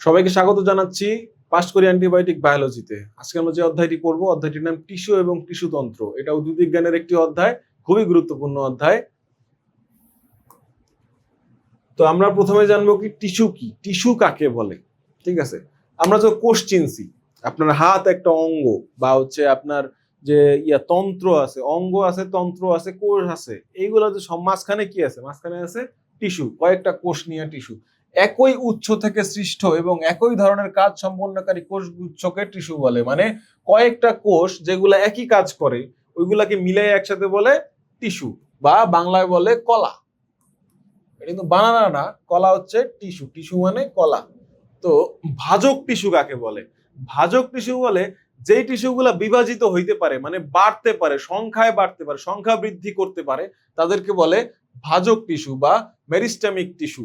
সবাইকে স্বাগত জানাচ্ছি পাস্ট করি অ্যান্টিবায়োটিক বায়োলজিতে। আজকে আমরা যে অধ্যায়টি পড়বো, অধ্যায়টির নাম টিস্যু এবং টিস্যুতন্ত্র। এটা উদ্ভিদ বিজ্ঞানের একটি অধ্যায়, খুবই গুরুত্বপূর্ণ অধ্যায়। তো আমরা প্রথমে জানবো কি টিস্যু কি, টিস্যু কাকে বলে। ঠিক আছে, আমরা তো কোষ চিনছি, আপনার হাত একটা অঙ্গ, বা হচ্ছে আপনার যে তন্ত্র আছে, অঙ্গ আছে, তন্ত্র আছে, কোষ আছে, এইগুলো যে সব মাঝখানে কি আছে, মাঝখানে আছে টিস্যু, কয়েকটা কোষ নিয়ে টিস্যু। একই উৎস থেকে সৃষ্ট এবং একই ধরনের কাজ সম্পন্নকারী কোষ গুচ্ছকে টিস্যু বলে। মানে কয়েকটা কোষ যেগুলো একই কাজ করে, ওইগুলাকে মিলাই একসাথে বলে টিস্যু, বা বাংলায় বলে কলা। এটা কিন্তু বানানা না, কলা হচ্ছে টিস্যু, টিস্যু মানে কলা। তো ভাজক টিস্যু কাকে বলে? ভাজক টিস্যু বলে যেই টিস্যুগুলা বিভাজিত হইতে পারে, মানে বাড়তে পারে, সংখ্যায় বাড়তে পারে, সংখ্যা বৃদ্ধি করতে পারে, তাদেরকে বলে ভাজক টিস্যু বা মেরিস্টেমিক টিস্যু।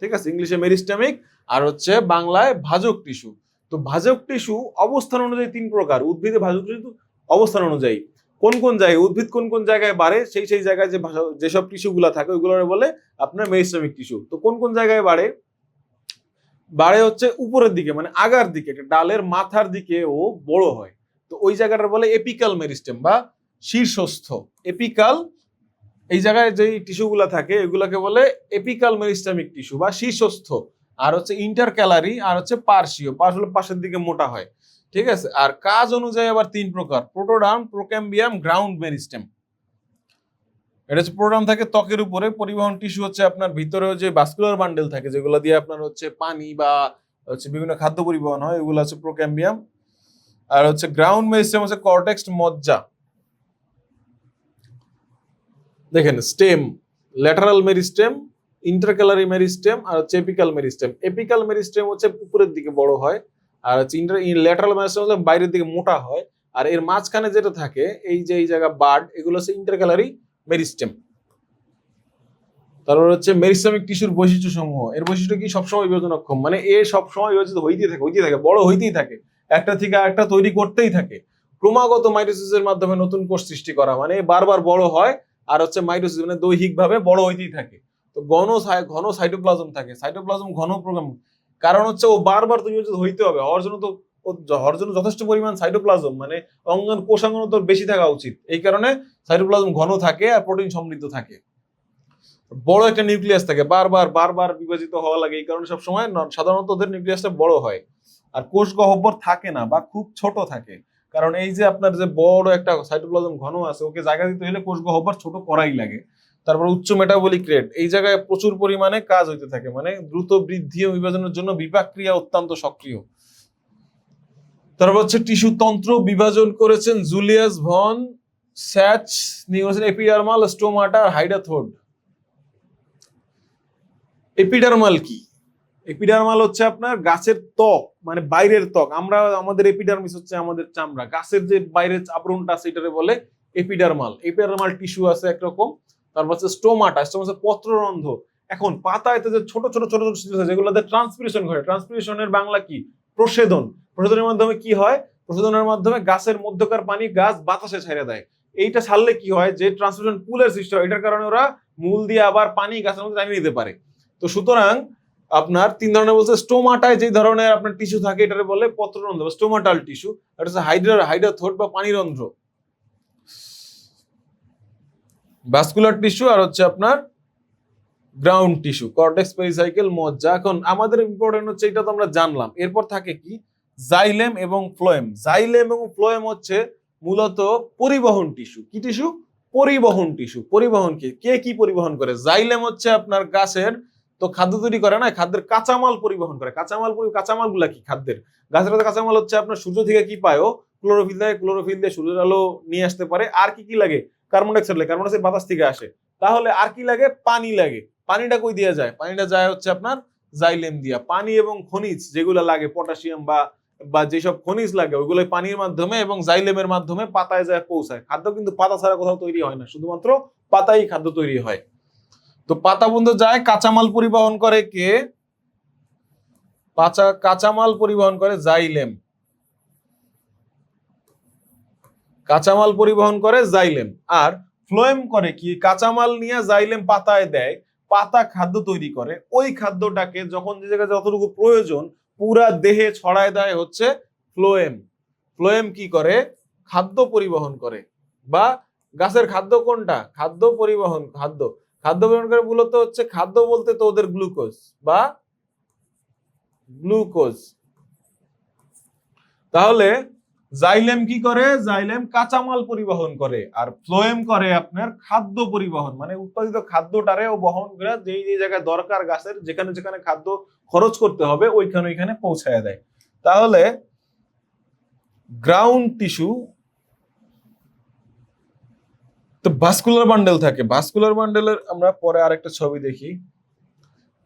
ঠিক আছে, ইংলিশে মেরিস্টেমিক আর হচ্ছে বাংলায় ভাজক টিস্যু। তো ভাজক টিস্যু অবস্থান অনুযায়ী তিন প্রকার। উদ্ভিদে ভাজক টিস্যু অবস্থান অনুযায়ী কোন কোন জায়গায়, উদ্ভিদ কোন কোন জায়গায় বাড়ে, সেই সেই জায়গায় যেসব টিস্যু গুলা থাকে ওইগুলো বলে আপনার মেরিস্টেমিক টিস্যু। তো কোন কোন জায়গায় বাড়ে? বাড়ে হচ্ছে উপরের দিকে, মানে আগার দিকে, ডালের মাথার দিকে ও বড় হয়। তো ওই জায়গাটা বলে এপিক্যাল মেরিস্টেম বা শীর্ষস্থ। এপিক্যাল, এই জায়গায় যে টিস্যুগুলা থাকে এগুলাকে বলে এপিক্যাল মেরিস্টেমিক টিস্যু বা শীর্ষস্থ। আর হচ্ছে ইন্টারক্যালারি, আর হচ্ছে পার্শ্বীয়, পাশের দিকে মোটা হয়। ঠিক আছে, আর কাজ অনুযায়ী আবার তিন প্রকার: প্রোটোডার্ম, প্রোক্যাম্বিয়াম, গ্রাউন্ড মেরিস্টেম। এটা হচ্ছে প্রোটোডার্ম থাকে ত্বকের উপরে, পরিবহন টিস্যু হচ্ছে আপনার ভিতরে যে ভাস্কুলার বান্ডেল থাকে, যেগুলো দিয়ে আপনার হচ্ছে পানি বা হচ্ছে বিভিন্ন খাদ্য পরিবহন হয়, এগুলো হচ্ছে প্রোক্যাম্বিয়াম। আর হচ্ছে গ্রাউন্ড মেরিস্টেম হচ্ছে কর্টেক্স, মজ্জা। দেখেন, stem, lateral meristem, intercalary meristem, আর হচ্ছে এপিক্যাল মেরিস্টেম। এপিক্যাল মেরিস্টেম হচ্ছে উপরের দিকে বড় হয়, আর হচ্ছে ল্যাটারাল মেরিস্টেম হচ্ছে বাইরের দিকে মোটা হয়। আর এর মাঝখানে যেটা থাকে, এই যে এই জায়গা বার্ড, এগুলো হচ্ছে ইন্টারক্যালারি মেরিস্টেম। তারপর হচ্ছে মেরিস্টেমিক টিস্যুর বৈশিষ্ট্য সমূহ। এর বৈশিষ্ট্য কি? সবসময় বিভাজনক্ষম, মানে এ সবসময় বিভাজিত হইতেই থাকে, বড় হইতেই থাকে, একটা থেকে আরেকটা তৈরি করতেই থাকে। ক্রমাগত মাইটোসিসের মাধ্যমে নতুন কোষ সৃষ্টি করা, মানে বারবার বড় হয়, আর হচ্ছে মাইটোসিস মানে দৈহিকভাবে বড় হইতেই থাকে। তো ঘন সাইটোপ্লাজম থাকে, সাইটোপ্লাজম ঘন প্রোগ্রাম, কারণ হচ্ছে ও বারবার তৈরি হইতে হবে, হওয়ার জন্য যথেষ্ট পরিমাণ সাইটোপ্লাজম, মানে কোষাঙ্গন তো বেশি থাকা উচিত। এই কারণে সাইটোপ্লাজম ঘন থাকে আর প্রোটিন সমৃদ্ধ থাকে। বড় একটা নিউক্লিয়াস থাকে, বারবার বিভাজিত হওয়া লাগে, এই কারণে সবসময় সাধারণত ওদের নিউক্লিয়াসটা বড় হয়। আর কোষ গহ্বর থাকে না বা খুব ছোট থাকে, কারণ এই যে আপনার যে বড় একটা সাইটোপ্লাজম ঘন আছে, ওকে জায়গা দিতে হলে কোষ গহ্বর ছোট করাই লাগে। তারপর উচ্চ মেটাবলিক রেট, এই জায়গায় প্রচুর পরিমাণে কাজ হইতে থাকে, মানে দ্রুত বৃদ্ধি ও বিভাজনের জন্য বিপাক ক্রিয়া অত্যন্ত সক্রিয়। তারপর হচ্ছে টিস্যু তন্ত্র বিভাজন করেছেন Julius von Sachs, epidermal, stomata আর হাইডাথোড। এপিডার্মাল কি? এপিডার্মাল হচ্ছে আপনার গাছের ত্বক, মানে বাইরের ত্বক। আমাদের এপিডার্মিস হচ্ছে আমাদের চামড়া, গাছের যে বাইরের আবরণটা আছে এটারে বলে এপিডার্মাল। এপিডার্মাল টিস্যু আছে একরকম। তারপর হচ্ছে স্টোমাটা, হচ্ছে পত্ররন্ধ্র। এখন পাতায় যে ছোট ছোট ছোট ছোট ছিদ্র আছে, যেগুলোতে ট্রান্সপিরেশন ঘটে। ট্রান্সপিরেশনের বাংলা কি? প্রসেদন। প্রসেদনের মাধ্যমে কি হয়? প্রসেদনের মাধ্যমে গাছের মধ্যকার পানি গাছ বাতাসে ছেড়ে দেয়। এইটা ছাড়লে কি হয়, যে ট্রান্সপিরেশন পুলের সৃষ্টি হয়, এটার কারণে ওরা মূল দিয়ে আবার পানি গাছের মধ্যে টানিয়ে নিতে পারে। তো সুতরাং আপনার তিন ধরনের বলছে। স্টোমাটায় যে ধরনের আপনার টিস্যু থাকে এটারে বলে পত্ররন্ধ্র বা স্টোমাটাল টিস্যু। এটা হচ্ছে হাইড্রাথোড বা পানিরন্ধ্র। ভাস্কুলার টিস্যু আর হচ্ছে আপনার গ্রাউন্ড টিস্যু, কর্টেক্স, পেরিসাইকেল, মজ্জা। এখন আমাদের ইম্পর্টেন্ট হচ্ছে এটা তো আমরা জানলাম। এরপর থাকে কি? জাইলেম এবং ফ্লোয়েম। জাইলেম এবং ফ্লোয়েম হচ্ছে মূলত পরিবহন টিস্যু। কি টিস্যু? পরিবহন টিস্যু। পরিবহন কি পরিবহন করে? জাইলেম হচ্ছে আপনার গাছের তো খাদ্য তৈরি করে না, খাদ্যের কাঁচামাল পরিবহন করে। কাঁচামাল গুলা কি খাদ্যের? গাছের কাঁচামাল হচ্ছে আপনার সূর্য থেকে কি পায়? ও ক্লোরোফিল দেয়, ক্লোরোফিল দিয়ে সূর্যের আলো নিয়ে আসতে পারে। আর কি লাগে? কার্বন ডাইঅক্সাইড লাগে, কার্বন ডাইঅক্সাইড বাতাস থেকে আসে। তাহলে আর কি লাগে? পানি লাগে। পানিটা কই দিয়ে যায়? পানিটা যায় হচ্ছে আপনার জাইলেম দিয়া। পানি এবং খনিজ যেগুলো লাগে, পটাশিয়াম বা যেসব খনিজ লাগে, ওইগুলো পানির মাধ্যমে এবং জাইলেমের মাধ্যমে পাতায় যায় পৌঁছায়। খাদ্য কিন্তু পাতা ছাড়া কোথাও তৈরি হয় না, শুধুমাত্র পাতাই খাদ্য তৈরি হয়। তো পাতা পর্যন্ত যায়। কাঁচামাল পরিবহন করে কে? কাঁচামাল পরিবহন করে জাইলেম। কাঁচামাল পরিবহন করে জাইলেম। আর ফ্লোয়েম করে কি? কাঁচামাল নিয়ে জাইলেম পাতায় দেয়, পাতা খাদ্য তৈরি করে। ওই খাদ্যটাকে যখন যে জায়গায় যতটুকু প্রয়োজন, পুরা দেহে ছড়ায় দেয় হচ্ছে ফ্লোয়েম। ফ্লোয়েম কি করে? খাদ্য পরিবহন করে। বা গাছের খাদ্য কোনটা? খাদ্য পরিবহন। খাদ্য পরিবহন করে মূলত হচ্ছে, খাদ্য বলতে তো ওদের গ্লুকোজ বা গ্লুকোজ। তাহলে জাইলেম কি করে? জাইলেম কাঁচামাল পরিবহন করে, আর ফ্লোয়েম করে আপনার খাদ্য পরিবহন, মানে উৎপাদিত খাদ্যটারে ও বহন করে যেই যেই জায়গায় দরকার গাছের, যেখানে যেখানে খাদ্য খরচ করতে হবে ওইখানে পৌঁছায় দেয়। তাহলে গ্রাউন্ড টিস্যু তো ভাস্কুলার বান্ডেল থাকে। ভাস্কুলার বান্ডেলের আমরা পরে আরেকটা ছবি দেখি।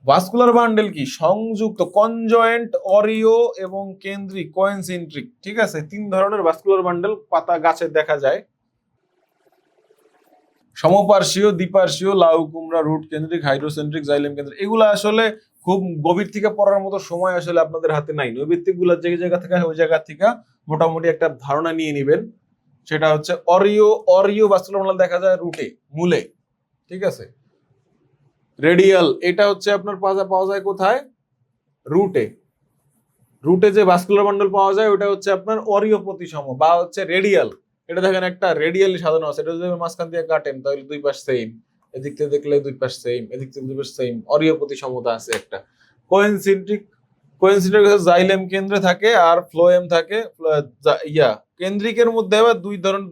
ভাস্কুলার বান্ডেল কি? সংযুক্ত কনজয়েন্ট, অরিও এবং কেন্দ্রিক কোয়েনসেন্ট্রিক। ঠিক আছে, 3 ধরনের ভাস্কুলার বান্ডেল পাতা গাছে দেখা যায়। সমপার্শ্বীয়, দ্বিপার্শ্বীয়, লাউ কুমড়া, রুট কেন্দ্রিক, হাইড্রোসেন্ট্রিক, জাইলেম কেন্দ্রিক। এগুলো আসলে খুব গভীর থেকে পড়ার মতো সময় আসলে আপনাদের হাতে নাই। নৈবিত্তিক গুলা যে জায়গা থেকে ওই জায়গা থেকে মোটামুটি একটা ধারণা নিয়ে নিবেন। সেটা হচ্ছে অরিও ভাস্কুলার বান্ডেল দেখা যায় রুটে, মূলে। ঠিক আছে, রেডিয়াল এটা হচ্ছে আপনার পাওয়া যায় কোথায়? রুটে। রুটে যে ভাস্কুলার বান্ডল পাওয়া যায় ওটা হচ্ছে আপনার অরিও প্রতিসম বা হচ্ছে রেডিয়াল। এটা দেখেন একটা রেডিয়ালি সাজানো আছে, এটা যদি মাঝখান দিয়ে কাটেন তাহলে দুই পাশ সেম, এদিক থেকে দেখলে দুই পাশ সেম, এদিক থেকে দুই পাশ সেম, অরিও প্রতিসমতা আছে একটা। কোয়েনসেন্ট্রিক হচ্ছে জাইলেম কেন্দ্রে থাকে আর ফ্লোয়েম থাকে কেন্দ্রিকের মধ্যে আবার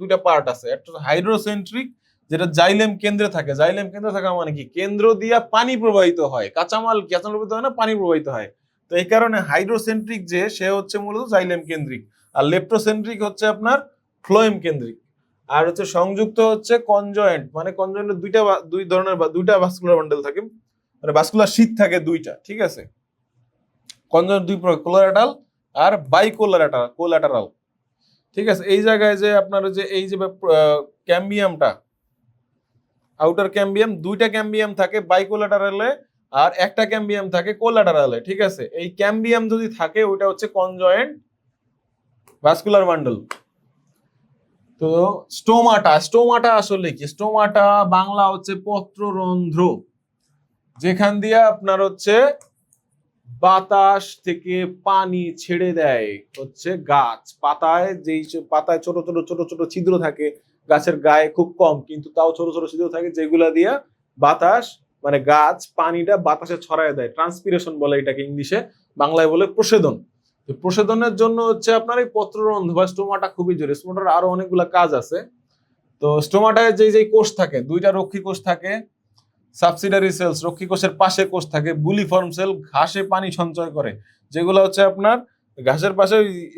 দুইটা পার্ট আছে। একটা হাইড্রোসেন্ট্রিক যেটা জাইলেম কেন্দ্রে থাকে। জাইলেম কেন্দ্রে থাকা মানে কি? কেন্দ্র দিয়া পানি প্রবাহিত হয়, কাঁচামাল প্রবাহিত হয় না, পানি প্রবাহিত হয়। তো এই কারণে হাইড্রোসেন্ট্রিক যে সে হচ্ছে মূলত জাইলেম কেন্দ্রিক, আর লেপ্টোসেন্ট্রিক হচ্ছে আপনার ফ্লোয়েম কেন্দ্রিক। আর হচ্ছে সংযুক্ত হচ্ছে কনজয়েন্ট, মানে কনজয়েন্টের দুইটা ভাস্কুলার বান্ডেল থাকে, মানে ভাস্কুলার শীট থাকে দুইটা। ঠিক আছে, কনজয়েন্ট দুই প্রকার, কোলাটারাল আর কোলাটারাল। ঠিক আছে, এই জায়গায় যে আপনার যে এই যে ক্যাম্বিয়ামটা, আউটার ক্যাম্বিয়াম, দুইটা ক্যাম্বিয়াম থাকে বাইকোলাটারালে আর একটা ক্যাম্বিয়াম থাকে কোলাটারালে। ঠিক আছে, এই ক্যাম্বিয়াম যদি থাকে ওইটা হচ্ছে কনজয়েন্ট ভাস্কুলার বান্ডল। তো স্টোমাটা আসলে কি? স্টোমাটা বাংলা হচ্ছে পত্ররন্ধ্র, যেখান দিয়ে আপনার হচ্ছে বাতাস থেকে পানি ছেড়ে দেয় হচ্ছে গাছ। পাতায় ছোট ছোট ছিদ্র থাকে, গাছের গায়ে খুব কম কিন্তু তাও ছোট ছোট ছিদ্র থাকে, যেগুলা দিয়া বাতাস, মানে গাছ পানিটা বাতাসে ছড়ায় দেয়। ট্রান্সপিরেশন বলে এটাকে ইংলিশে, বাংলায় বলে প্রসেদন। প্রসেদনের জন্য হচ্ছে আপনার এই পত্ররন্ধ্র বা স্টোমাটা খুবই জরুরি। স্টোমাটার আরো অনেকগুলা কাজ আছে। তো স্টোমাটায় যে কোষ থাকে, দুইটা রক্ষী কোষ থাকে, সাবসিডারি সেলস, রক্ষী কোষের পাশে কোষ থাকে, বুলিফর্ম সেল ঘাসে পানি সঞ্চয় করে, যেগুলো হচ্ছে আপনার ঘাসের পাশে,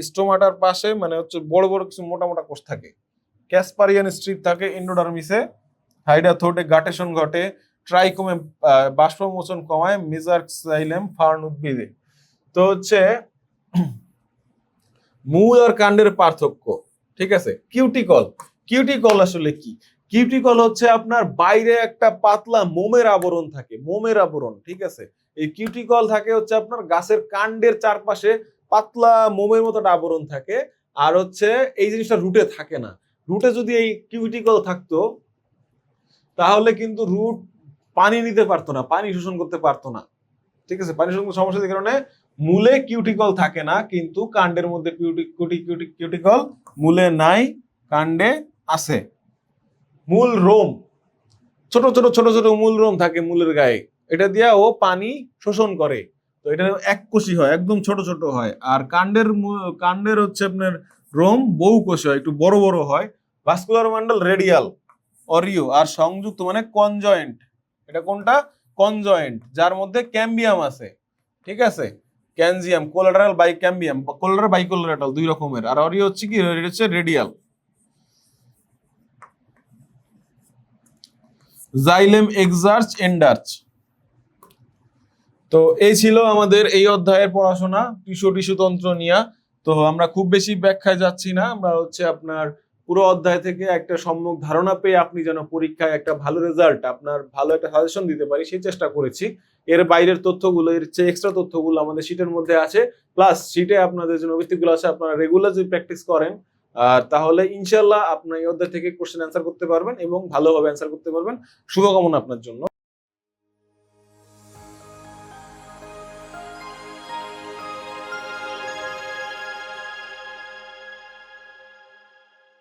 স্টোমাটার পাশে মানে হচ্ছে বড় বড় কিছু মোটা মোটা কোষ থাকে। ক্যাসপারিয়ান স্ট্রিপ থাকে এন্ডোডার্মিসে, হাইডাথোটে গাটেশন ঘটে, ট্রাইকোমে বাষ্পমোচন কমায়, মেজাক্সাইলেম ফার্ন উদ্ভিদে। তো হচ্ছে মূল আর কাণ্ডের পার্থক্য। ঠিক আছে, কিউটিকল আসলে কি? কিউটিকল হচ্ছে আপনার বাইরে একটা পাতলা মোমের আবরণ থাকে, মোমের আবরণ। ঠিক আছে, এই কিউটিকল থাকে হচ্ছে আপনার গাছের কাণ্ডের চারপাশে পাতলা মোমের মতো একটা আবরণ থাকে। আর হচ্ছে এই জিনিসটা রুটে থাকে না। রুটে যদি এই কিউটিকল থাকতো তাহলে কিন্তু রুট পানি নিতে পারতো না, পানি শোষণ করতে পারতো না। ঠিক আছে, পানি শোষণ সমস্যার কারণে মূলে কিউটিকল থাকে না, কিন্তু কাণ্ডের মধ্যে কিউটিকল মূলে নাই, কাণ্ডে আছে। মূল রোম, ছোট ছোট মূল রোম থাকে মূলের গায়ে, এটা দিয়া ও পানি শোষণ করে। তো এটা এককোষী হয়, একদম ছোট ছোট হয়। আর কাণ্ডের হচ্ছে আপনার রোম বহুকোষী হয়, একটু বড় বড় হয়। ভাস্কুলার বান্ডল রেডিয়াল, অরিও, আর সংযুক্ত মানে কনজয়েন্ট। এটা কোনটা? কনজয়েন্ট, যার মধ্যে ক্যাম্বিয়াম আছে। ঠিক আছে, ক্যানজিয়াম, কোলাটারাল বাই ক্যাম্বিয়াম, কোলাটারাল বাই কোলাটারাল দুই রকমের। আর অরিও হচ্ছে কি? এটা হচ্ছে রেডিয়াল। জাইলেম এক্সার্চ এন্ডার্চ। তো এই ছিল আমাদের এই অধ্যায়ের পড়াশোনা টিস্যু তন্ত্র নিয়ে। তো আমরা খুব বেশি ব্যাখ্যায় যাচ্ছি না, আমরা হচ্ছে আপনার পুরো অধ্যায় থেকে একটা সম্যক ধারণা পেয়ে আপনি যেন পরীক্ষায় একটা ভালো রেজাল্ট, আপনার ভালো একটা সাজেশন দিতে পারি সেই চেষ্টা করেছি। এর বাইরের তথ্যগুলো, এর চেয়ে এক্সট্রা তথ্যগুলো আমাদের শীটের মধ্যে আছে, প্লাস শীটে আপনাদের যে নৈবিত্তিকগুলো আছে আপনারা রেগুলার যদি প্র্যাকটিস করেন তাহলে ইনশাল্লাহ আপনার এই অধ্যায় থেকে কোশ্চেন অ্যান্সার করতে পারবেন এবং ভালোভাবে অ্যান্সার করতে পারবেন। শুভকামনা আপনার জন্য।